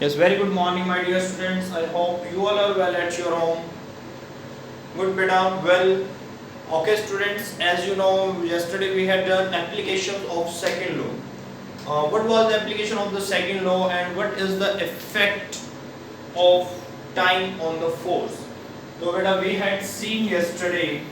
Yes, very good morning, my dear students. I hope you all are well at your home. Good, beta. Well, okay, students. As you know, yesterday we had done application of second law. What was the application of the second law, and what is the effect of time on the force? So, beta, we had seen yesterday,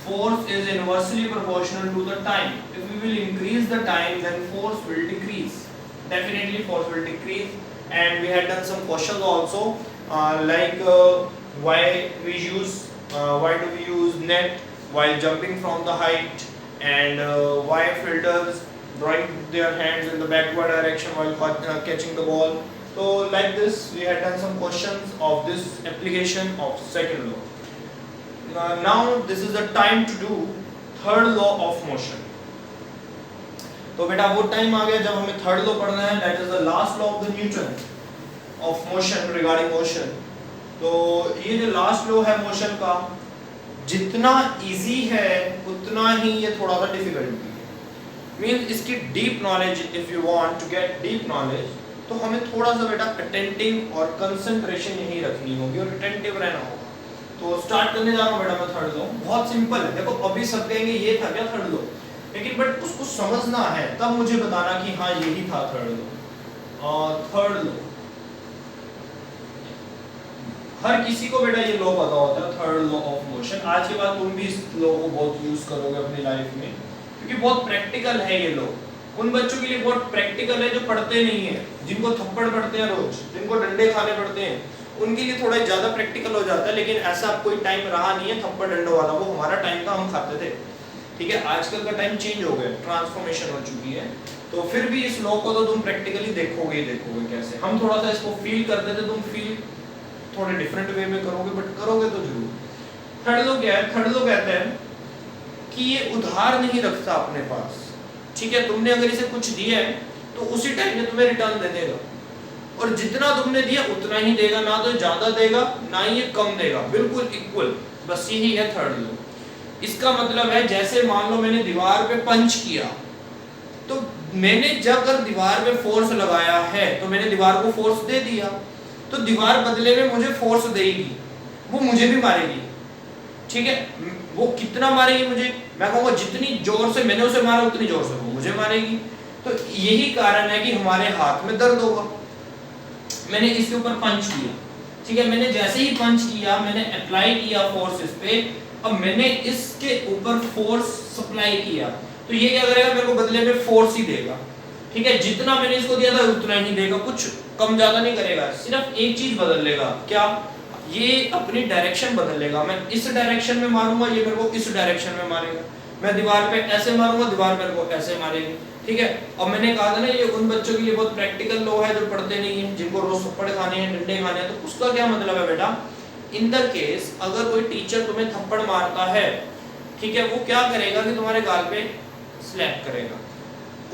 force is inversely proportional to the time. If we will increase the time, then force will decrease. Definitely, force will decrease. And we had done some questions also, why do we use net while jumping from the height, and why fielders drawing their hands in the backward direction while catching the ball. So like this we had done some questions of this application of second law. Now this is the time to do third law of motion. तो बेटा वो time आ गया जब हमें third law पढ़ना है, that is the last law of the Newton of motion regarding motion. तो ये जो लास्ट लॉ है मोशन का, जितना इजी है उतना ही ये थोड़ा सा डिफिकल्ट भी है. मींस इसकी deep knowledge, if you want to get deep knowledge, तो हमें थोड़ा सा बेटा अटेंटिव और कंसंट्रेशन यही रखनी होगी और अटेंटिव रहना होगा. तो स्टार्ट करने जा रहा हूँ बेटा मैं थर्ड लॉ. बहुत सिंपल है. देखो अभी सब कहेंगे ये था क्या थर्ड लॉ, लेकिन बट उसको समझना है तब मुझे बताना कि हाँ यही था थर्ड लॉ. थर्ड लॉ हर किसी को बेटा ये लॉ पता होता है, थर्ड लॉ ऑफ मोशन. आज के बाद तुम भी इस लॉ को बहुत यूज करोगे अपनी लाइफ में, क्योंकि बहुत प्रैक्टिकल है ये लॉ. उन बच्चों के लिए बहुत प्रैक्टिकल है जो पढ़ते नहीं है, जिनको थप्पड़ पड़ते हैं रोज, जिनको डंडे खाने पड़ते हैं, उनके लिए थोड़ा ज्यादा प्रैक्टिकल हो जाता है. लेकिन ऐसा कोई टाइम रहा नहीं है थप्पड़ डंडों वाला, वो हमारा टाइम था, हम खाते थे. ठीक है, आजकल का टाइम चेंज हो गया, ट्रांसफॉर्मेशन हो चुकी है. तो फिर भी इस लॉ को तो तुम प्रैक्टिकली देखोगे ही देखोगे कैसे. हम थोड़ा सा इसको फील करते थे, तुम फील थोड़े डिफरेंट वे में करोगे, बट करोगे तो जरूर. थर्ड लॉ क्या है? थर्ड लॉ कहते हैं कि ये उधार नहीं रखता अपने पास. ठीक है, तुमने अगर इसे कुछ दिया है तो उसी टाइम में तुम्हें रिटर्न दे देगा, और जितना तुमने दिया उतना ही देगा, ना तो ज्यादा देगा ना ही ये कम देगा, बिल्कुल इक्वल. बस यही है थर्ड लॉ. इसका मतलब है जैसे मान लो मैंने दीवार पे पंच किया, तो मैंने जब अगर दीवार पे फोर्स लगाया है तो मैंने दीवार को फोर्स दे दिया, तो दीवार बदले में मुझे फोर्स देगी, वो मुझे भी मारेगी. ठीक है, वो कितना मारेगी मुझे, मैं कहूँगा जितनी जोर से मैंने उसे मारा उतनी जोर से वो मुझे मारेगी. तो यही कारण है कि हमारे हाथ में दर्द होगा. मैंने इसके ऊपर पंच किया, ठीक है, मैंने जैसे ही पंच किया, मैंने अप्लाई किया फोर्स इस पे, अब मैंने इसके ऊपर फोर्स सप्लाई किया, तो ये क्या करेगा, मेरे को बदले में फोर्स ही देगा. ठीक है, जितना मैंने इसको दिया था उतना ही देगा, कुछ कम ज्यादा नहीं करेगा. सिर्फ एक चीज बदल लेगा, क्या? ये अपनी डायरेक्शन बदल लेगा. मैं इस डायरेक्शन में मारूंगा, ये मेरे को इस डायरेक्शन में मारेगा. मैं दीवार पे ऐसे मारूंगा, दीवार मेरे को ऐसे मारेगी. ठीक है, अब मैंने कहा था ना ये उन बच्चों के लिए बहुत प्रैक्टिकल लॉ है जो पढ़ते नहीं है, जिनको रोज थप्पड़ खाने हैं, डंडे खाने हैं. तो उसका क्या मतलब है बेटा, इन द केस अगर कोई टीचर तुम्हें थप्पड़ मारता है, ठीक है, वो क्या करेगा कि तुम्हारे गाल पे स्लैप करेगा.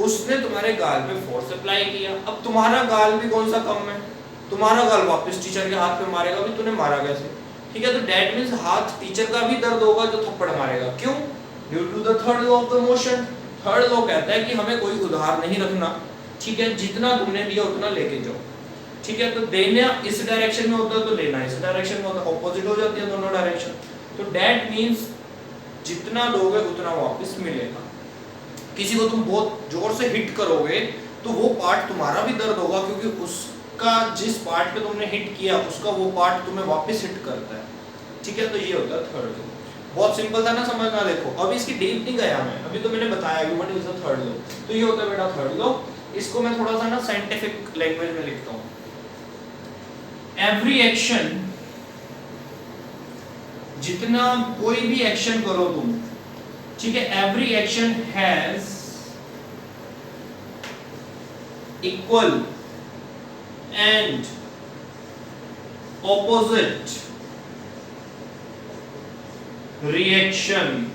उसने तुम्हारे गाल पे फोर्स अप्लाई किया, अब तुम्हारा गाल भी कौन सा कम है, तुम्हारा गाल वापस टीचर के हाथ पे मारेगा, भी तूने मारा कैसे. ठीक है, तो दैट मींस हाथ टीचर का भी दर्द होगा जो थप्पड़ मारेगा. क्यों? Due to the third law of the motion. Third law कहता है कि हमें कोई उधार नहीं रखना. ठीक है, जितना तुमने दिया उतना लेके जाओ. ठीक है, तो देना इस डायरेक्शन में होता है तो लेना इस डायरेक्शन में होता है, ऑपोजिट हो जाती है दोनों डायरेक्शन. तो दैट मींस जितना दोगे उतना वापस मिलेगा. किसी को तुम बहुत जोर से हिट करोगे तो वो पार्ट तुम्हारा भी दर्द होगा, क्योंकि उसका जिस पार्ट पे तुमने हिट किया उसका वो पार्ट तुम्हें वापस हिट करता है. ठीक है, तो ये होता है थर्ड लॉ. बहुत सिंपल था ना समझना. देखो अभी इसकी डीप नहीं गया मैं, अभी तो मैंने बताया कि what is the third law. तो ये होता है बेटा थर्ड लॉ. इसको मैं थोड़ा सा ना साइंटिफिक लैंग्वेज में लिखता हूँ. एवरी एक्शन, जितना कोई भी एक्शन करो तुम, ठीक है, every action has equal and opposite reaction.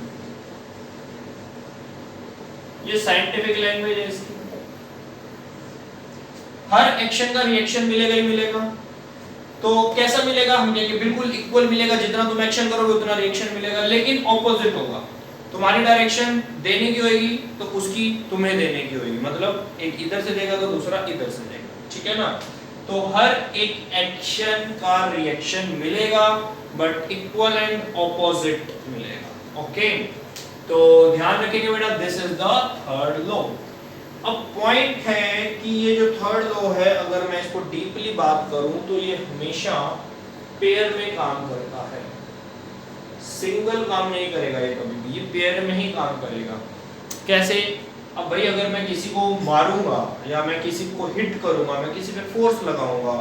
ये साइंटिफिक लैंग्वेज है इसकी. हर एक्शन का रिएक्शन मिलेगा ही मिलेगा. तो कैसा मिलेगा, हम कहेंगे बिल्कुल इक्वल मिलेगा, जितना तुम एक्शन करोगे उतना रिएक्शन मिलेगा, लेकिन ऑपोजिट होगा. तुम्हारी डायरेक्शन देने की होगी तो उसकी तुम्हें देने की होगी. मतलब एक इधर से देगा तो दूसरा इधर से देगा. ठीक है ना. तो हर एक एक्शन का रिएक्शन मिलेगा बट इक्वल एंड ऑपोजिट मिलेगा। ओके, तो ध्यान रखेंगे बेटा, this is the third law. अब पॉइंट है कि ये जो थर्ड लॉ है, अगर मैं इसको डीपली बात करूं तो ये हमेशा पेयर में काम करता है, सिंगल काम नहीं करेगा ये कभी भी, ये पेयर में ही काम करेगा। कैसे? अब भाई अगर मैं किसी को मारूंगा या मैं किसी को हिट करूंगा, मैं किसी पे फोर्स लगाऊंगा,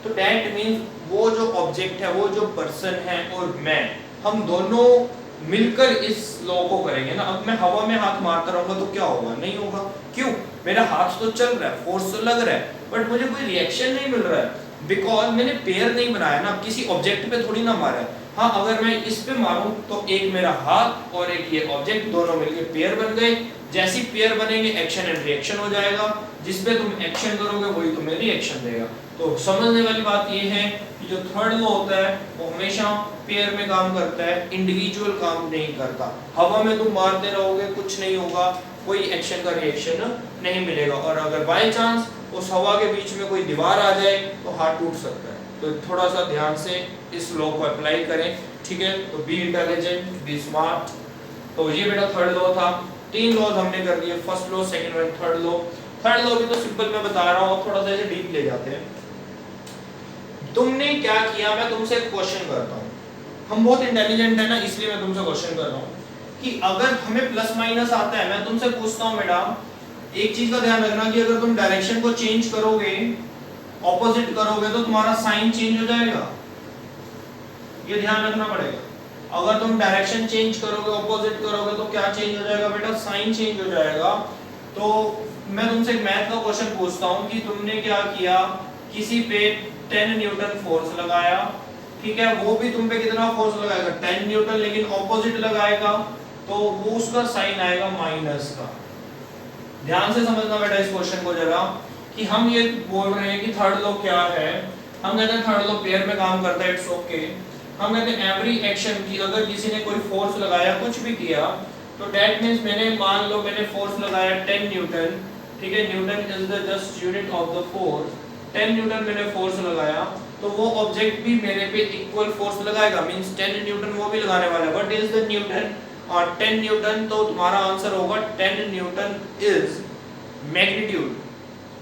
तो दैट मींस वो जो ऑब्जेक्ट है, वो जो पर्सन है और मैं, हम दोनों मिलकर इस लॉ को करेंगे ना। अब मैं हवा में हाथ मारता रहूंगा तो क्या होगा? नहीं होगा। क्यों? मेरा हाथ तो चल रहा है, फोर्स तो लग रहा है, बट मुझे कोई रिएक्शन नहीं मिल रहा है, बिकॉज मैंने पेयर नहीं बनाया ना, किसी ऑब्जेक्ट पे थोड़ी ना मारा है। हाँ, अगर मैं इस पे मारूं तो एक मेरा हाथ और एक ये ऑब्जेक्ट दोनों मिलके पेयर बन गए। जैसी पेयर बनेंगे एक्शन एंड रिएक्शन हो जाएगा, जिस पे तुम एक्शन करोगे वही तुम्हें रिएक्शन देगा। तो समझने वाली बात ये है कि जो थर्ड लॉ होता है वो हमेशा पेयर में काम करता है, इंडिविजुअल काम नहीं करता। हवा में तुम मारते रहोगे कुछ नहीं होगा, कोई एक्शन का रिएक्शन नहीं मिलेगा, और अगर बाय चांस उस हवा के बीच में कोई दीवार आ जाए तो हाथ टूट सकता है। तो थोड़ा सा ध्यान से इस लॉ को अप्लाई करें, ठीक है? तो बी इंटेलिजेंट, बी स्मार्ट। तो ये बेटा थर्ड लॉ था। 3 लॉज हमने कर दिए, first law, second one, third law. Third law भी तो सिंपल मैं बता रहा हूँ, थोड़ा सा इसे डीप ले जाते हैं। तुमने क्या किया, मैं तुमसे एक क्वेश्चन करता हूँ, हम बहुत इंटेलिजेंट है ना, इसलिए मैं तुमसे क्वेश्चन कर रहा हूँ कि अगर हमें प्लस माइनस आता है, मैं तुमसे पूछता हूँ बेटा, एक चीज का ध्यान रखना कि अगर तुम डायरेक्शन को चेंज करोगे, ऑपोजिट करोगे, तो तुम्हारा साइन चेंज हो जाएगा, ये ध्यान रखना पड़ेगा। अगर तुम डायरेक्शन चेंज करोगे, ऑपोजिट करोगे, तो क्या चेंज हो जाएगा बेटा? साइन चेंज हो जाएगा। तो मैं तुमसे एक मैथ का क्वेश्चन पूछता हूँ कि तुमने क्या किया, किसी पे 10 न्यूटन फोर्स लगाया, ठीक है? वो भी तुम पे कितना फोर्स लगाएगा? 10 न्यूटन, लेकिन ऑपोजिट लगाएगा तो वो उसका साइन आएगा माइनस का। ध्यान से समझना बेटा इस क्वेश्चन को जरा, कि हम ये बोल रहे हैं कि थर्ड लॉ क्या है। हम कहते हैं थर्ड लॉ पेयर में काम करता है, इट्स ओके। हम कहते हैं एवरी एक्शन की, अगर किसी ने कोई फोर्स लगाया, कुछ भी किया, तो दैट मींस मैंने, मान लो मैंने फोर्स लगाया 10 न्यूटन, ठीक है? Newton is the just unit of the force. 10 Newton मैंने फोर्स लगाया, तो वो ऑब्जेक्ट भी मेरे पे इक्वल फोर्स लगाएगा, मींस 10 न्यूटन वो भी लगाने वाला है। What is the Newton? और 10 न्यूटन, तो तुम्हारा आंसर होगा 10 न्यूटन इज मैग्नीट्यूड,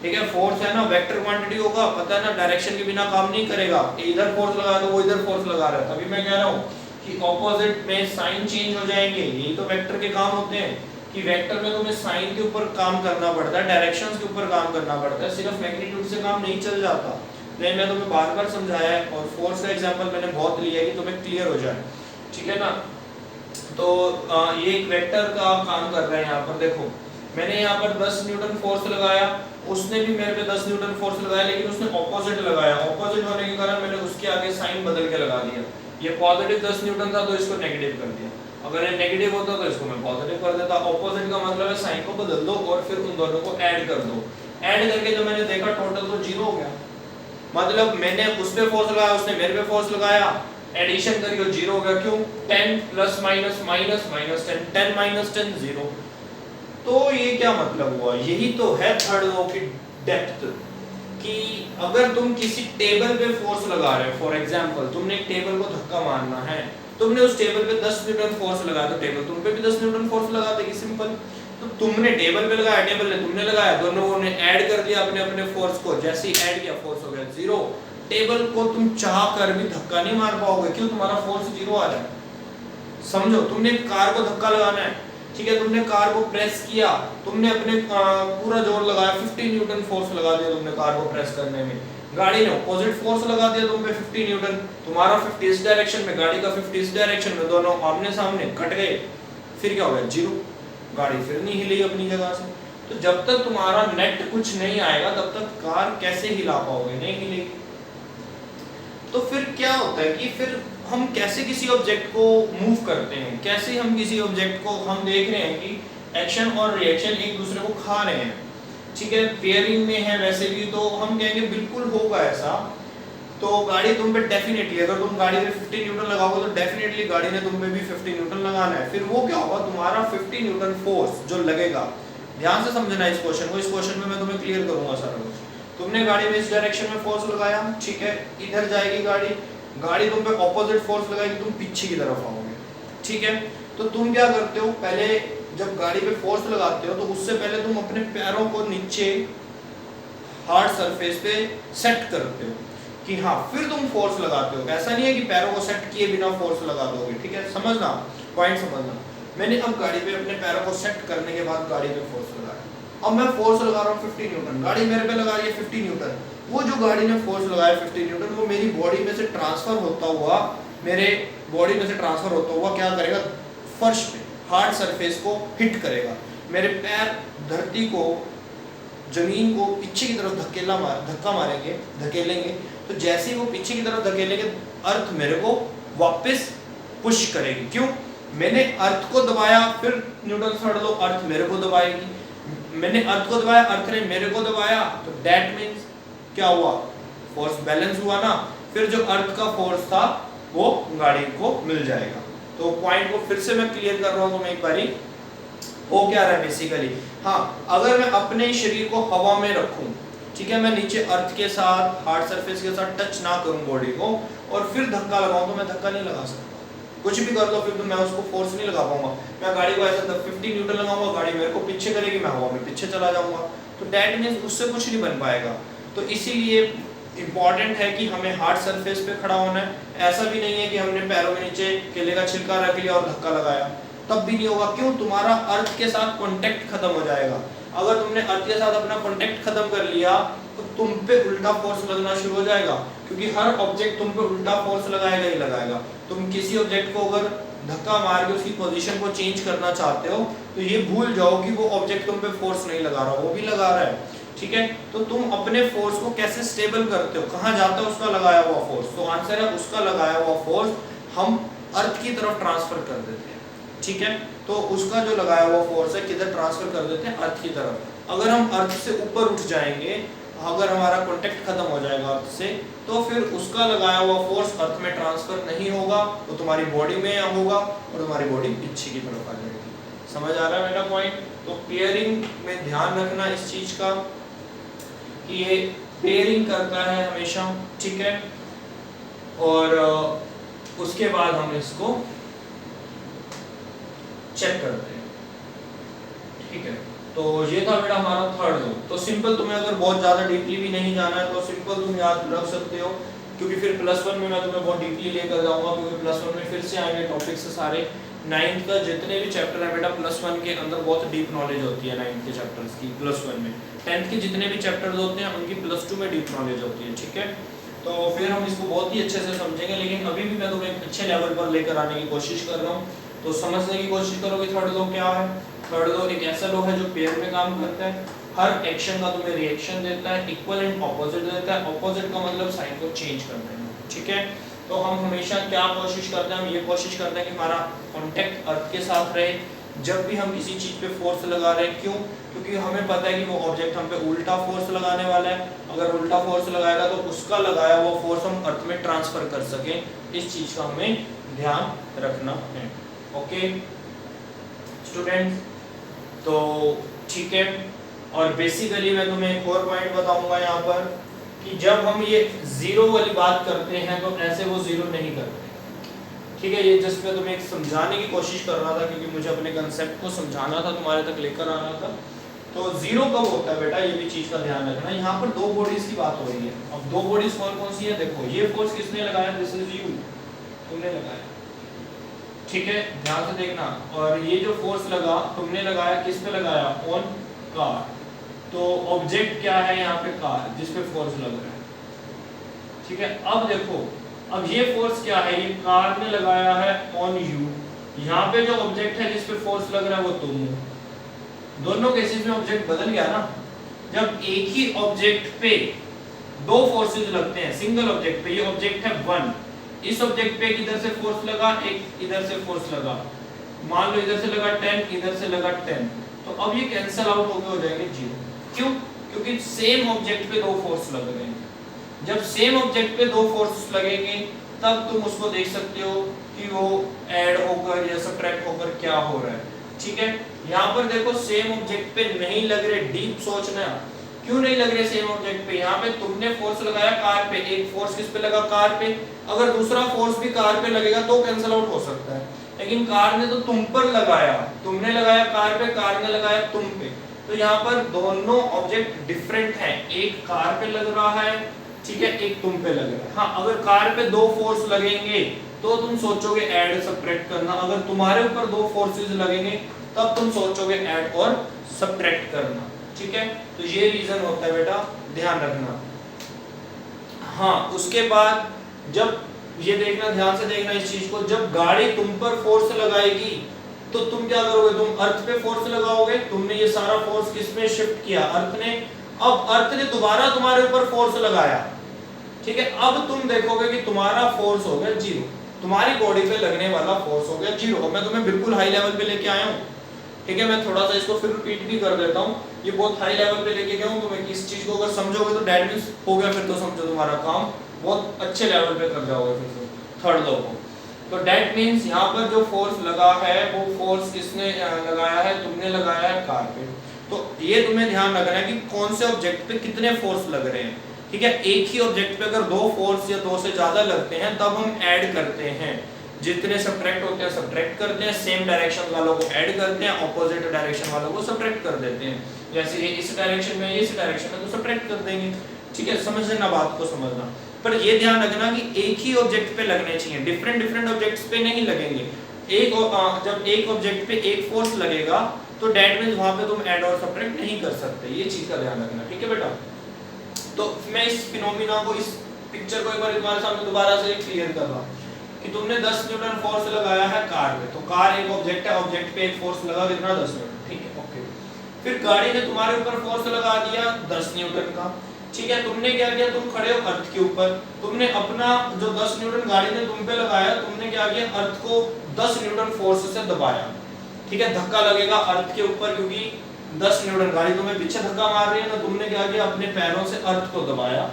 ठीक है? फोर्स है ना, वेक्टर क्वांटिटी होगा, पता है ना, डायरेक्शन के बिना काम नहीं करेगा। इधर फोर्स लगाया तो वो इधर फोर्स लगा रहा है, तभी मैं कह रहा हूँ कि ऑपोजिट में साइन चेंज हो जाएंगे। यही तो वेक्टर के काम होते हैं कि वेक्टर में तुम्हें साइन के ऊपर काम करना पड़ता है, डायरेक्शंस के ऊपर काम करना पड़ता है, सिर्फ मैग्नीट्यूड से काम नहीं चल जाता। नहीं, मैं तुम्हें बार-बार समझाया है, और फोर्स का एग्जांपल मैंने बहुत लिया है कि तुम्हें क्लियर हो जाए, ठीक है ना? तो ये एक वेक्टर का काम कर रहा है। यहाँ पर देखो, मैंने यहाँ पर 10 न्यूटन फोर्स लगाया, उसने भी मेरे पे 10 न्यूटन फोर्स लगाया, लेकिन उसने ऑपोजिट लगाया। ऑपोजिट होने के कारण मैंने उसके आगे साइन बदल के लगा दिया। ये पॉजिटिव 10 न्यूटन था तो इसको नेगेटिव कर दिया, अगर ये नेगेटिव होता तो इसको मैं पॉजिटिव कर देता। ऑपोजिट का मतलब है साइन को बदल दो और फिर उन दोनों को ऐड कर दो। ऐड करके जब मैंने देखा टोटल तो 0 हो गया, मतलब मैंने उस पे फोर्स लगाया, उसने मेरे पे फोर्स लगाया, एडिशन करियो 0 हो गया। क्यों? 10 plus minus minus minus 10, 10 minus 10 0। तो ये क्या मतलब हुआ? यही तो है थर्ड लॉ की डेप्थ, कि अगर तुम किसी टेबल पे फोर्स लगा रहे हो, फॉर एग्जांपल तुमने एक टेबल को धक्का मारना है, तुमने उस टेबल पे 10 न्यूटन फोर्स लगाया, तो टेबल तुम पे भी 10 न्यूटन फोर्स लगा देगी, सिंपल। तो तुमने टेबल पे लगाया, टेबल ने तुमने लगाया, दोनों ने ऐड कर दिया अपने अपने फोर्स को, जैसे ही ऐड किया फोर्स हो गया 0। टेबल को तुम चाह कर भी धक्का नहीं मार पाओगे, क्यों? तुम्हारा फोर्स 0 आ रहा है। समझो, तुमने कार को धक्का लगाना है, ठीक है? तुमने कार को प्रेस किया, तुमने अपने पूरा जोर लगाया, 50 न्यूटन फोर्स लगा दिया तुमने कार को प्रेस करने में। गाड़ी ने ऑपोजिट फोर्स लगा दिया तुम पे 50 न्यूटन, तुम्हारा 50 इस डायरेक्शन में, गाड़ी का 50 इस डायरेक्शन में, दोनों आमने सामने कट गए, फिर क्या हो गया? 0। गाड़ी फिर नहीं हिली अपनी जगह से। तो जब तक तुम्हारा नेट कुछ नहीं आएगा तब तक कार कैसे हिला पाओगे? नहीं हिलेगी। तो फिर क्या होता है कि फिर हम कैसे किसी ऑब्जेक्ट को मूव करते हैं, कैसे हम किसी ऑब्जेक्ट को, हम देख रहे हैं कि एक्शन और रिएक्शन एक दूसरे को खा रहे हैं, ठीक है? पेयरिंग में है वैसे भी, तो हम कहेंगे बिल्कुल होगा ऐसा। तो गाड़ी तुम पे डेफिनेटली, अगर तुम गाड़ी पे 50 न्यूटन लगाओगे तो डेफिनेटली गाड़ी ने तुम पे भी 50 न्यूटन लगाना है। फिर वो क्या होगा? तुम्हारा 50 न्यूटन फोर्स जो लगेगा, ध्यान से समझना इस क्वेश्चन को, इस क्वेश्चन में मैं तुम्हें क्लियर करूंगा सारा कुछ। तुमने गाड़ी में इस डायरेक्शन में फोर्स लगाया, ठीक है, इधर जाएगी गाड़ी, गाड़ी तुम पे ऑपोजिट फोर्स लगाएगी, तुम पीछे की तरफ आओगे, ठीक है। तो तुम क्या करते हो, पहले जब गाड़ी पे फोर्स लगाते हो तो उससे पहले तुम अपने पैरों को नीचे हार्ड सरफेस पे सेट करते हो कि हाँ, फिर तुम फोर्स लगाते हो। ऐसा नहीं है कि पैरों को सेट किए बिना फोर्स लगा दोगे, ठीक है, समझना, पॉइंट समझना। मैंने अब गाड़ी पे अपने पैरों को सेट करने के बाद गाड़ी पे फोर्स लगाया, अब मैं फोर्स लगा रहा हूँ 50 न्यूटन, गाड़ी मेरे पे लगा रही है 50 न्यूटन। वो जो गाड़ी ने फोर्स लगाया 50 न्यूटन, वो मेरी बॉडी में से ट्रांसफर होता हुआ, मेरे बॉडी में से ट्रांसफर होता हुआ क्या करेगा, फर्श पे हार्ड सरफेस को हिट करेगा। मेरे पैर धरती को, जमीन को पीछे की तरफ धक्का मारेंगे, धकेलेंगे। तो जैसे ही वो पीछे की तरफ धकेलेंगे, अर्थ मेरे को वापस पुश करेगी। क्यों? मैंने अर्थ को दबाया, फिर न्यूटन थर्ड लॉ, अर्थ मेरे को दबाएगी। मैंने अर्थ को दबाया, अर्थ ने मेरे को दबाया, तो दैट मींस क्या हुआ, फोर्स बैलेंस हुआ ना। फिर जो अर्थ का फोर्स था वो गाड़ी को मिल जाएगा। तो पॉइंट को फिर से मैं क्लियर कर रहा हूँ, तो मैं एक बारी हो क्या रहा है बेसिकली। हाँ, अगर मैं अपने शरीर को हवा में रखूं, ठीक है, मैं नीचे अर्थ के साथ, हार्ड सरफेस के साथ टच ना करूं बॉडी को, और फिर धक्का लगाऊं, तो मैं धक्का नहीं लगा सकता। कुछ भी कर लो फिर तो मैं उसको फोर्स नहीं लगा पाऊंगा। मैं गाड़ी को ऐसे 50 न्यूटन लगाऊंगा, गाड़ी मेरे को पीछे करेगी, मैं हवा में पीछे चला जाऊंगा, तो दैट मींस उससे कुछ नहीं बन पाएगा। तो इसीलिए इंपॉर्टेंट है कि हमें हार्ड सरफेस पे खड़ा होना है। ऐसा भी नहीं है कि हमने पैरों के नीचे केले का छिलका रख लिया और धक्का लगाया, तब भी नहीं होगा। क्यों? तुम्हारा अर्थ के साथ कांटेक्ट खत्म हो जाएगा। अगर तुमने अर्थ के साथ अपना कांटेक्ट खत्म कर लिया तो तुम पे उल्टा फोर्स लगना शुरू हो जाएगा, क्योंकि हर ऑब्जेक्ट तुम पे उल्टा फोर्स लगाएगा ही लगाएगा। तुम किसी ऑब्जेक्ट को अगर धक्का मार के उसकी पोजीशन को चेंज करना चाहते हो, तो ये भूल जाओ कि वो ऑब्जेक्ट तुम पे फोर्स नहीं लगा रहा, वो भी लगा रहा है, ठीक है। तो तुम अपने फोर्स को कैसे स्टेबल करते हो, कहाँ जाता है उसका लगाया हुआ फोर्स? तो आंसर है, उसका लगाया हुआ फोर्स हम अर्थ की तरफ ट्रांसफर कर देते हैं, ठीक है। तो उसका जो लगाया हुआ फोर्स है किधर ट्रांसफर कर देते हैं? अर्थ की तरफ। अगर हम अर्थ से ऊपर उठ जाएंगे, अगर हमारा कांटेक्ट खत्म हो जाएगा अर्थ से, तो फिर उसका लगाया हुआ फोर्स अर्थ में ट्रांसफर नहीं होगा, वो तुम्हारी बॉडी में होगा और तुम्हारी बॉडी पीछे की तरफ आ जाएगी। समझ आ रहा है मेरा पॉइंट? तो पेयरिंग में ध्यान रखना इस चीज का कि ये पेयरिंग करता है हमेशा, ठीक है। और उसके बाद हम इसको चेक करते हैं, ठीक है। तो ये था बेटा हमारा थर्ड लॉ। तो सिंपल, तुम्हें अगर बहुत ज्यादा डीपली भी नहीं जाना है तो सिंपल तुम याद रख सकते हो, क्योंकि फिर +1 में मैं तुम्हें बहुत डीपली लेकर जाऊंगा, क्योंकि +1 में फिर से आएंगे टॉपिक्स सारे। 9th का जितने भी चैप्टर है बेटा +1 के अंदर बहुत डीप नॉलेज होती है 9th के चैप्टर्स की +1 में। 10th के जितने भी चैप्टर्स होते हैं उनकी +2 में डीप नॉलेज होती है, ठीक है। तो फिर हम इसको बहुत ही अच्छे से समझेंगे, लेकिन अभी भी मैं तुम्हें एक अच्छे लेवल पर लेकर आने की कोशिश कर रहा हूँ। तो समझने की कोशिश करो कि थर्ड लॉ क्या है। थर्ड लॉ एक ऐसा लॉ है जो पेयर में काम करता है, हर एक्शन का तुम्हें रिएक्शन देता है, इक्वल एंड ऑपोजिट देता है। ऑपोजिट का मतलब साइन को चेंज कर देना, ठीक है। तो हम हमेशा क्या कोशिश करते हैं, हम ये कोशिश करते हैं कि हमारा कांटेक्ट अर्थ के साथ रहे जब भी हम किसी चीज पे फोर्स लगा रहे हैं। क्यों? क्योंकि हमें पता है कि वो ऑब्जेक्ट हम पे उल्टा फोर्स लगाने वाला है। अगर उल्टा फोर्स लगाएगा तो उसका लगाया हुआ फोर्स हम अर्थ में ट्रांसफर कर सकें, इस चीज का हमें ध्यान रखना है। ओके स्टूडेंट्स, तो ठीक है। और बेसिकली मैं तुम्हें एक और पॉइंट बताऊंगा यहाँ पर कि जब हम ये जीरो वाली बात करते हैं तो ऐसे वो जीरो नहीं करते, ठीक है। ये जस्ट मैं तुम्हें एक समझाने की कोशिश कर रहा था, क्योंकि मुझे अपने कंसेप्ट को समझाना था, तुम्हारे तक लेकर आना था। तो जीरो कब होता है बेटा, ये भी चीज का ध्यान रखना। यहाँ पर दो बॉडीज की बात हो रही है। अब दो बॉडीज कौन कौन सी है? देखो, ये फोर्स किसने लगाया? दिस इज यू, तुमने लगाया, ठीक है, ध्यान से देखना। और ये जो फोर्स लगा, तुमने लगाया, किस पे लगाया? On car. तो ऑब्जेक्ट क्या है यहाँ पे? कार, जिस पे फोर्स लग रहा है, ठीक है। अब देखो, अब ये फोर्स क्या है? ये कार ने लगाया है ऑन यू। यहाँ पे जो ऑब्जेक्ट है जिस पे फोर्स लग रहा है वो तुम हो। दोनों केसेस में ऑब्जेक्ट बदल गया ना। जब एक ही ऑब्जेक्ट पे दो फोर्सेस लगते हैं, सिंगल ऑब्जेक्ट पे, ये ऑब्जेक्ट है 1, इस ऑब्जेक्ट पे इधर से फोर्स लगा, एक इधर से फोर्स लगा, मान लो इधर से लगा 10, इधर से लगा 10, तो अब ये कैंसिल आउट होके हो जाएंगे 0। क्यों? क्योंकि सेम ऑब्जेक्ट पे दो फोर्स लग रहे हैं। जब सेम ऑब्जेक्ट पे दो फोर्स लगेंगे तब तुम उसको देख सकते हो कि वो ऐड होकर या सब्ट्रैक्ट होकर क्या हो रहा है, ठीक है। यहाँ पर देखो, सेम ऑब्जेक्ट पे नहीं लग रहे, डीप सोचना। क्यों नहीं लग रहे सेम ऑब्जेक्ट पे? यहाँ पे तुमने फोर्स लगाया कार पे, एक फोर्स किस पे लगा? कार पे। अगर दूसरा फोर्स भी कार पे लगेगा तो कैंसिल आउट हो सकता है, लेकिन कार ने तो तुम पर लगाया, तुमने लगाया कार पे, कार ने लगाया तुम पे। तो यहाँ पर दोनों ऑब्जेक्ट डिफरेंट हैं, एक कार पे लग रहा है, ठीक है, एक तुम पे लग रहा है। हाँ, अगर कार पे दो फोर्स लगेंगे तो तुम सोचोगे ऐड सब्ट्रैक्ट करना, अगर तुम्हारे ऊपर दो फोर्सेस लगेंगे तब तुम सोचोगे ऐड और सब्ट्रैक्ट करना, ठीक है। तो ये रीजन होता है बेटा, ध्यान रखना। हाँ, उसके बाद जब ये देखना, ध्यान से देखना इस चीज को, जब गाड़ी तुम पर फोर्स लगाएगी तो तुम क्या करोगे? तुम अर्थ पे फोर्स लगाओगे, तुमने ये सारा फोर्स किस पे शिफ्ट किया? अर्थ ने। अब अर्थ ने दोबारा तुम्हारे ऊपर फोर्स लगाया, ठीक है। अब तुम देखोगे कि तुम्हारा फोर्स हो गया जीरो, तुम्हारी बॉडी पे लगने वाला फोर्स हो गया जीरो। अब मैं तुम्हें बिल्कुल हाई लेवल पे लेके आया हूँ, ठीक है। मैं थोड़ा सा इसको फिर रिपीट भी कर देता हूँ, ये बहुत हाई लेवल पे लेके गया हूँ तुम्हें, कि इस चीज को अगर समझोगे तो दैट मींस हो गया, फिर तो समझो तुम्हारा काम बहुत अच्छे लेवल पे कर जाओगे फिर थर्ड लॉ को। तो दैट मींस यहाँ पर जो फोर्स लगा है वो फोर्स किसने लगाया है? तुमने लगाया है कार पे। तो ये तुम्हें ध्यान रखना है कि कौन से ऑब्जेक्ट पे कितने फोर्स लग रहे हैं, ठीक है। एक ही ऑब्जेक्ट पे अगर दो फोर्स या दो से ज्यादा लगते हैं तब हम ऐड करते हैं, जितने सब्ट्रैक्ट होते हैं सब्ट्रैक्ट करते हैं, सेम डायरेक्शन वालों को ऐड करते हैं, ऑपोजिट डायरेक्शन वालों को सब्ट्रैक्ट कर देते हैं। जैसे ये इस डायरेक्शन में, ये इस डायरेक्शन में, तो सब्ट्रैक्ट कर देंगे, ठीक है। समझना, बात को समझना। पर ये ध्यान रखना कि एक ही ऑब्जेक्ट पे लगने चाहिए, डिफरेंट डिफरेंट ऑब्जेक्ट्स पे नहीं लगेंगे। जब एक ऑब्जेक्ट पे एक फोर्स लगेगा तो दैट मींस वहां पे तुम ऐड और सब्ट्रैक्ट नहीं कर सकते, ये चीज का ध्यान रखना, ठीक है बेटा। तो मैं इस फिनोमिना को, इस पिक्चर को एक बार तुम्हारे सामने दोबारा से क्लियर कर रहा हूं कि तुमने 10 न्यूटन फोर्स लगाया है कार पे, तो कार एक ऑब्जेक्ट है, ऑब्जेक्ट पे एक फोर्स लगा कितना? 10 न्यूटन, ठीक है, ओके। फिर गाड़ी ने तुम्हारे ऊपर फोर्स लगा दिया 10 न्यूटन का, ठीक है। तुमने क्या किया? तुम खड़े हो अर्थ के ऊपर, तुमने अपना जो 10 न्यूटन गाड़ी ने तुम पे लगाया, तुमने क्या किया? अर्थ को 10 न्यूटन फोर्स से दबाया, ठीक है। धक्का लगेगा अर्थ के ऊपर क्योंकि 10 न्यूटन गाड़ी तुम्हें पीछे धक्का मार रही है, तो तुमने क्या किया? अपने पैरों से अर्थ को दबाया।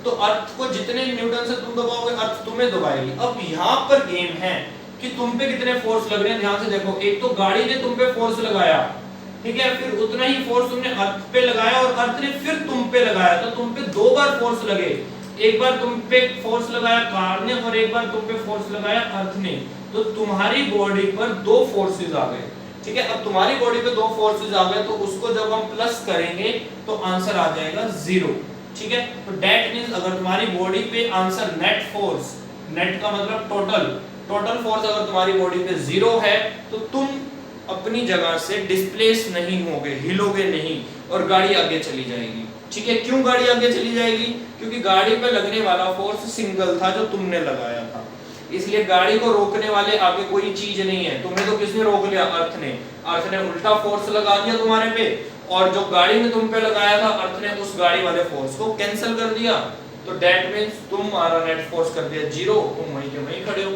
तो अर्थ को जितने न्यूटन से तुम दबाओगे अर्थ तुम्हें दबाएगी। अब यहाँ पर गेम है कि तुम पे कितने फोर्स लग रहे हैं, ध्यान से देखो। एक तो गाड़ी ने तुम पे फोर्स लगाया, ठीक है, फिर उतना ही फोर्स तुमने अर्थ पे लगाया और अर्थ ने फिर तुम पे लगाया, तो तुम पे दो बार फोर्स लगे। एक बार तुम पे फोर्स लगाया कार ने और एक बार तुम पे फोर्स लगाया अर्थ ने, तो तुम्हारी बॉडी पर दो फोर्सेस आ गए, ठीक है। अब तुम्हारी बॉडी पे दो फोर्सेस आ गए तो उसको जब हम प्लस करेंगे तो आंसर आ जाएगा 0, ठीक है। तो दैट मींस अगर तुम्हारी बॉडी पे आंसर नेट फोर्स, नेट का मतलब टोटल फोर्स अगर तुम्हारी बॉडी पे 0 है तो तुम अपनी जगह से डिस्प्लेस नहीं होगे, हिलोगे नहीं और गाड़ी आगे चली जाएगी, ठीक है। क्यों गाड़ी आगे चली जाएगी? क्योंकि गाड़ी पे लगने वाला फोर्स सिंगल था जो तुमने लगाया था, इसलिए गाड़ी को रोकने वाले आगे कोई चीज नहीं है। तुम्हें तो किसने रोक लिया? अर्थ ने। अर्थ ने उल्टा फोर्स लगा दिया तुम्हारे पे, और जो गाड़ी ने तुम पे लगाया था अर्थ ने उस गाड़ी वाले फोर्स को कैंसिल कर दिया। तो दैट मींस तुम्हारा नेट फोर्स कर दिया 0, तुम वहीं के वहीं खड़े हो।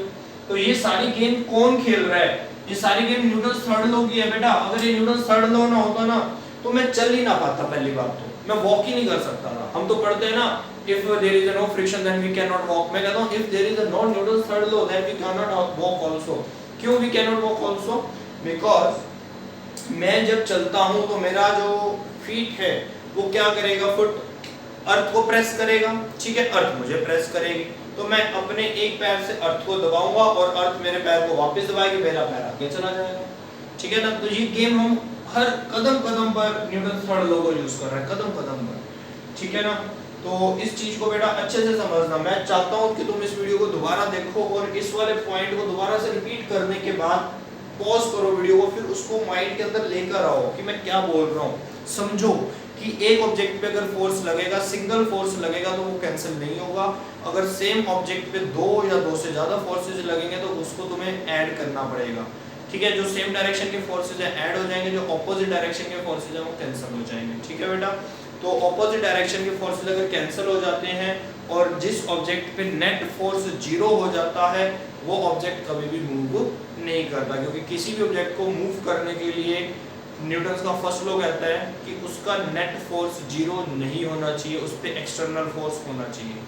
तो ये सारी गेम कौन खेल रहा है? ये सारी गेम न्यूटन थर्ड लॉ की है बेटा। अगर ये न्यूटन थर्ड लॉ ना होता ना तो मैं चल ही ना पाता, पहली बात तो मैं वॉक ही नहीं कर सकता था। हम तो पढ़ते हैं ना, if there is no friction then we cannot walk। मैं कहता हूँ if there is no Newton's third law then we cannot walk also। क्यों we cannot walk also? Because मैं जब चलता हूँ तो मेरा जो फीट है वो क्या करेगा? फुट अर्थ को प्रेस करेगा, ठीक है, अर्थ मुझे प्रेस करेगी, तो मैं अपने एक पैर से अर्थ को दबाऊंगा और अर्थ मेरे पैर को वापस दबाएगी, मेरा पैर आगे चला जाएगा, ठीक है ना। तो ये गेम हम हर कदम कदम पर न्यूटन थर्ड लॉ को यूज कर रहे हैं, कदम कदम पर, ठीक है ना। तो इस चीज को बेटा अच्छे से समझना। मैं चाहता हूँ कि तुम इस वीडियो को दोबारा देखो और इस वाले पॉइंट को दोबारा से रिपीट करने के बाद पॉज करो वीडियो को, फिर उसको माइंड के अंदर लेकर आओ कि मैं क्या बोल रहा हूँ। समझो कि एक ऑब्जेक्ट पे अगर फोर्स लगेगा, सिंगल फोर्स लगेगा तो वो कैंसिल नहीं होगा। अगर सेम ऑब्जेक्ट पे दो या दो से ज्यादा फोर्सेस लगेंगे तो उसको तुम्हें ऐड करना पड़ेगा, ठीक है। जो सेम डायरेक्शन के फोर्सेस है ऐड हो जाएंगे, जो ऑपोजिट डायरेक्शन के फोर्सेस है वो कैंसिल हो जाएंगे, ठीक है बेटा। तो ऑपोजिट डायरेक्शन के फोर्सेस अगर कैंसिल हो जाते हैं और जिस ऑब्जेक्ट पे नेट फोर्स 0 हो जाता है वो ऑब्जेक्ट कभी भी मूव नहीं करता, क्योंकि किसी भी ऑब्जेक्ट को मूव करने के लिए न्यूटन का फर्स्ट लॉ कहता है कि उसका नेट फोर्स 0 नहीं होना चाहिए, उस पर एक्सटर्नल फोर्स होना चाहिए,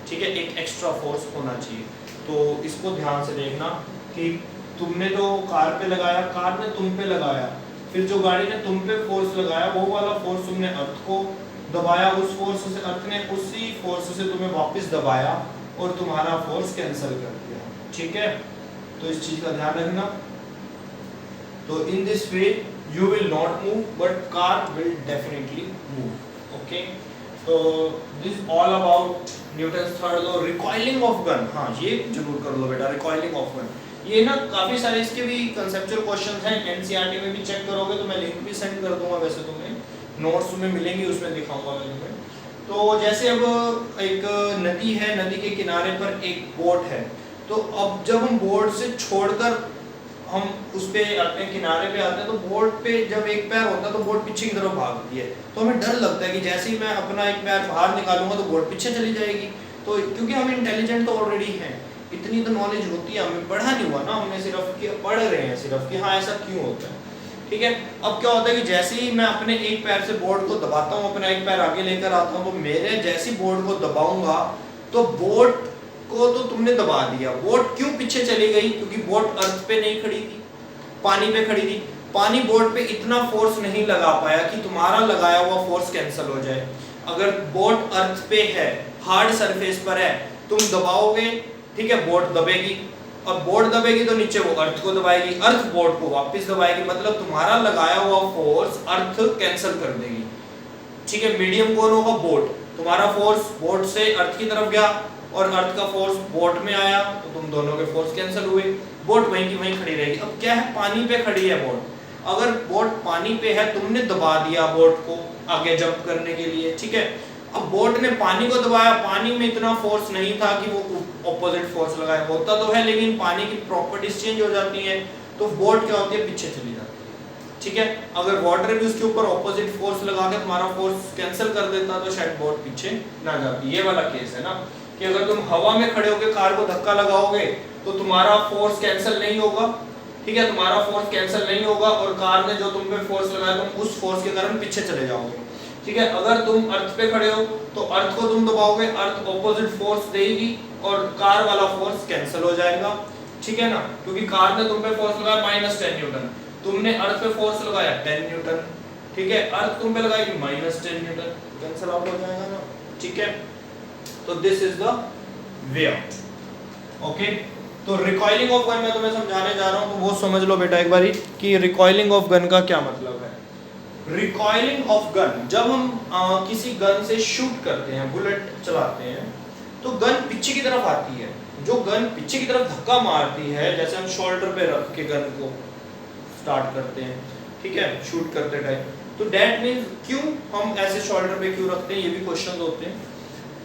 ठीक है, एक एक्स्ट्रा फोर्स होना चाहिए। तो इसको ध्यान से देखना कि तुमने तो कार पे लगाया, कार ने तुम पे लगाया, फिर जो गाड़ी ने तुम पे फोर्स लगाया वो वाला फोर्स तुमने अर्थ को दबाया उस फोर्स से, अर्थ ने उसी फोर्स से तुम्हें वापस दबाया और तुम्हारा फोर्स कैंसिल कर दिया, ठीक है। तो इस चीज का ध्यान रखना। तो in this way you will not move but car will definitely move, okay. तो this all about Newton's third law, recoiling of gun. हाँ ये जरूर कर लो बेटा, रिकॉइलिंग ऑफ गन। ये ना काफी सारे इसके भी कंसेप्चुअल क्वेश्चंस हैं, एनसीईआरटी में भी चेक करोगे तो मैं लिंक भी सेंड कर दूंगा, वैसे तुम्हें नोट्स में मिलेंगी, उसमें दिखाऊंगा मैं तुम्हें। तो जैसे अब एक नदी है, नदी के किनारे पर एक बोट है, तो अब जब हम बोट से छोड़कर हम उस पे आते हैं, किनारे पे आते हैं, तो बोट पे जब एक पैर होता है तो बोट पीछे की तरफ भागती है, तो हमें डर लगता है कि जैसे ही मैं अपना एक पैर बाहर निकालूंगा तो बोट पीछे चली जाएगी। तो क्योंकि हम इंटेलिजेंट तो ऑलरेडी हैं, इतनी तो नॉलेज होती है, हमें पढ़ा नहीं हुआ ना, हमने सिर्फ कि पढ़ रहे हैं सिर्फ कि हाँ ऐसा क्यों होता है, ठीक है। अब क्या होता है कि जैसे ही मैं अपने एक पैर से बोर्ड को दबाता हूँ, अपना एक पैर आगे लेकर आता हूँ, तो मेरे जैसी बोर्ड को दबाऊंगा तो बोट को तो तुमने दबा दिया, बोट क्यों पीछे चली गई? क्योंकि बोट अर्थ पे नहीं खड़ी थी, पानी पे खड़ी थी। पानी बोट पे इतना फोर्स नहीं लगा पाया कि तुम्हारा लगाया हुआ फोर्स कैंसिल हो जाए। अगर बोट अर्थ पे है, हार्ड सरफेस पर है, तुम दबाओगे, ठीक है, बोट दबेगी, अब बोट दबेगी तो नीचे वो अर्थ को दबाएगी, अर्थ बोट को वापस दबाएगी, मतलब तुम्हारा लगाया हुआ फोर्स अर्थ कैंसिल कर देगी, ठीक है। मीडियम कौन होगा? बोट। तुम्हारा फोर्स बोट से अर्थ की तरफ गया और अर्थ का फोर्स बोट में आया, तो तुम दोनों के फोर्स कैंसिल हुए, बोट वहीं की वहीं खड़ी रहेगी। अब क्या है, पानी पे खड़ी है बोट, अगर बोट पानी पे है, तुमने दबा दिया बोट को आगे जंप करने के लिए, ठीक है। अब बोट ने पानी को दबाया, पानी में इतना फोर्स नहीं था कि वो ऑपोजिट फोर्स लगाए, होता तो है लेकिन पानी की प्रॉपर्टीज चेंज हो जाती हैं, तो बोट क्या होती है, पीछे चली जाती है, ठीक है। अगर वाटर भी उसके ऊपर ऑपोजिट फोर्स लगा के तुम्हारा फोर्स कैंसिल कर देता तो शायद बोट पीछे ना जाती। ये वाला केस है ना कि अगर तुम हवा में खड़े होकर कार को धक्का लगाओगे तो तुम्हारा फोर्स कैंसिल नहीं होगा, ठीक है, तुम्हारा फोर्स कैंसिल नहीं होगा और कार ने जो तुम पे फोर्स लगाया तुम उस फोर्स के कारण पीछे चले जाओगे, ठीक है। अगर तुम अर्थ पे खड़े हो तो अर्थ को तुम दबाओगे, अर्थ ऑपोजिट फोर्स देगी और कार वाला फोर्स कैंसिल हो जाएगा, ठीक है ना, क्योंकि कार ने तुम पे फोर्स लगाया -10 न्यूटन, तुमने अर्थ पे फोर्स लगाया 10 न्यूटन, ठीक है, अर्थ तुम पे लगाएगी -10 न्यूटन, कैंसिल आउट हो जाएगा ना, ठीक है। तो this is the way out, okay. तो रिकॉइलिंग ऑफ गन मैं तुम्हें समझाने जा रहा हूं, तो वो समझ लो बेटा एक बारी कि रिकॉइलिंग ऑफ गन का क्या मतलब है। रिकॉइलिंग ऑफ गन, जब हम किसी गन से शूट करते हैं, बुलेट चलाते हैं, तो गन पीछे की तरफ आती है। जो गन पीछे की तरफ धक्का मारती है, जैसे हम शोल्डर पे रख के गन को स्टार्ट करते हैं, ठीक है, शूट करते टाइम, तो दैट मींस क्यों हम ऐसे शोल्डर पे क्यों रखते हैं, ये भी क्वेश्चन होते हैं।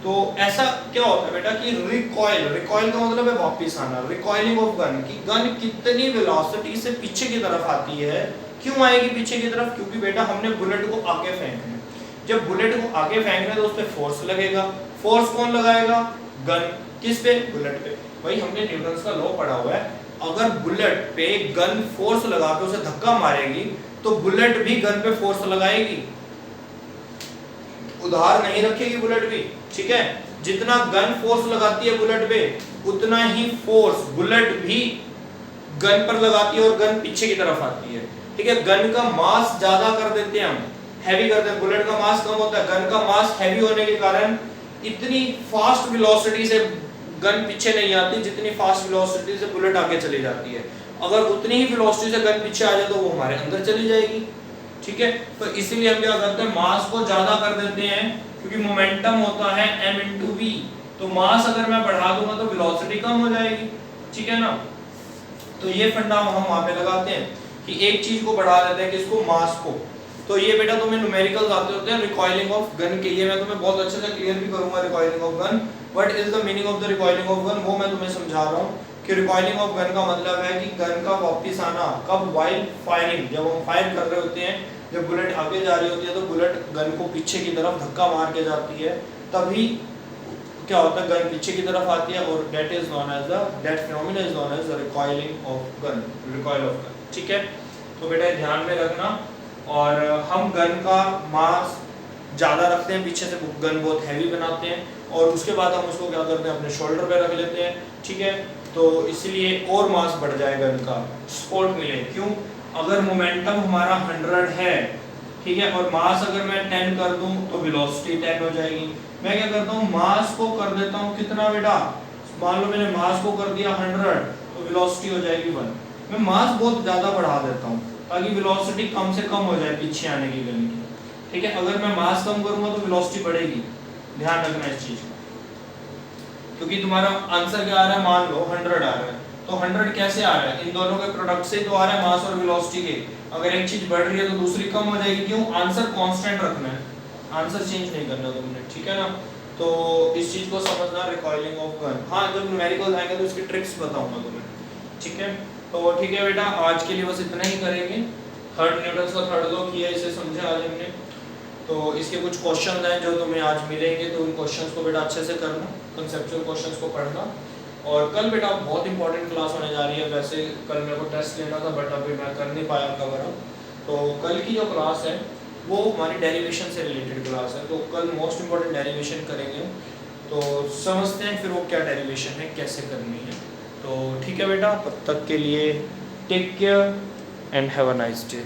तो ऐसा क्या होता है बेटा कि रिकॉइल, रिकॉइल का मतलब है वापस आना, रिकॉइलिंग ऑफ गन की गन कितनी वेलोसिटी से पीछे की तरफ आती है, क्यों आएगी पीछे की तरफ? क्योंकि बेटा हमने बुलेट को आगे फेंकना है, जब बुलेट को आगे फेंकना है तो उस पे फोर्स लगेगा, फोर्स कौन लगाएगा? गन। किस पे? बुलेट पे। भाई हमने न्यूटन का लॉ पढ़ा हुआ है, अगर बुलेट पे गन फोर्स लगा के उसे धक्का मारेगी तो बुलेट भी गन पे फोर्स लगाएगी, उधार नहीं रखेगी बुलेट भी, ठीक है। जितना गन फोर्स लगाती है बुलेट पे, उतना ही फोर्स बुलेट भी गन पर लगाती है और गन पीछे की तरफ आती है, ठीक है। गन का मास ज्यादा कर देते हैं हम, हैवी कर देते हैं, बुलेट का मास कम होता है, गन का मास हैवी होने के कारण इतनी फास्ट वेलोसिटी से गन पीछे नहीं आती जितनी फास्ट वेलोसिटी से बुलेट आगे चली जाती है। अगर उतनी ही वेलोसिटी से गन पीछे आ जाए तो वो हमारे अंदर चली जाएगी, ठीक है। तो इसीलिए हम क्या करते हैं, मास को ज्यादा कर देते हैं, क्योंकि मोमेंटम होता है m × v, तो मास अगर मैं बढ़ा दूंगा तो वेलोसिटी कम हो जाएगी, ठीक है ना। तो ये फंडा हम वहां पे लगाते हैं कि एक चीज को बढ़ा देते हैं, किसको? मास को। तो ये बेटा तुम्हें न्यूमेरिकल्स आते होते हैं रिकॉइलिंग ऑफ गन के, ये मैं तुम्हें बहुत अच्छे से क्लियर भी करूंगा। Recoiling of gun, what is the meaning of the recoiling of gun, वो मैं तुम्हें समझा रहा हूँ कि रिकॉइलिंग ऑफ गन का मतलब है कि गन का वापस आना कब? वाइल फायरिंग, जब हम फायर कर रहे होते हैं, जब बुलेट आगे जा रही होती है तो बुलेट गन को पीछे की तरफ धक्का मार के जाती है, तभी क्या होता है, गन पीछे की तरफ आती है और that is known as the, that phenomena is known as the recoiling of gun, recoil of gun, ठीक है। तो बेटा ध्यान में रखना, और हम गन का मास ज़्यादा रखते हैं पीछे से, गन बहुत हैवी बनाते हैं और उसके बाद हम उसको क्या करते हैं, अपने शोल्डर पे रख लेते हैं, ठीक है। तो इसलिए और मास बढ़ जाए, गन का सपोर्ट मिले। क्यों? अगर मोमेंटम हमारा 100 है, ठीक है। और मास अगर मैं 10 कर दूं तो वेलोसिटी 10 हो जाएगी। मैं क्या करता हूँ, मास को कर देता हूँ कितना बेटा, मान लो मैंने मास को कर दिया 100 तो वेलोसिटी हो जाएगी 1। मैं मास बहुत ज़्यादा बढ़ा देता हूँ ताकि वेलोसिटी कम से कम हो जाए पीछे आने की गली की, ठीक है। अगर मैं मास कम करूँगा तो वेलोसिटी बढ़ेगी, ध्यान रखना इस चीज़ का। क्योंकि तुम्हारा आंसर क्या आ रहा है, मान लो 100 आ रहा है, तो 100 कैसे आ रहा है, इन दोनों के प्रोडक्ट से तो आ रहा है, मास और वेलोसिटी के। अगर एक चीज बढ़ रही है तो दूसरी कम हो जाएगी, क्यों, आंसर कांस्टेंट रखना है, आंसर चेंज नहीं करना तुमने, ठीक है ना। तो इस चीज को समझना, रिकॉइलिंग ऑफ गन। हाँ, जब न्यूमेरिकल आएंगे तो इसकी ट्रिक्स बताऊंगा तुम्हें, ठीक है। तो ठीक है बेटा, आज के लिए बस इतना ही करेंगे। थर्ड न्यूटन का थर्ड लॉ किया, इसे समझे आज हमने। तो इसके कुछ क्वेश्चन हैं जो तुम्हें आज मिलेंगे, तो उन क्वेश्चंस को बेटा अच्छे से करना, कंसेप्चुअल क्वेश्चंस को पढ़ना। और कल बेटा बहुत इंपॉर्टेंट क्लास होने जा रही है। वैसे कल मेरे को टेस्ट लेना था बट अभी मैं कर नहीं पाया कवर अप। तो कल की जो क्लास है वो हमारी डेरिवेशन से रिलेटेड क्लास है, तो कल मोस्ट इंपॉर्टेंट डेरिवेशन करेंगे। तो समझते हैं फिर वो क्या डेरिवेशन है, कैसे करनी है। तो ठीक है बेटा, तब तक के लिए take care and have a nice day.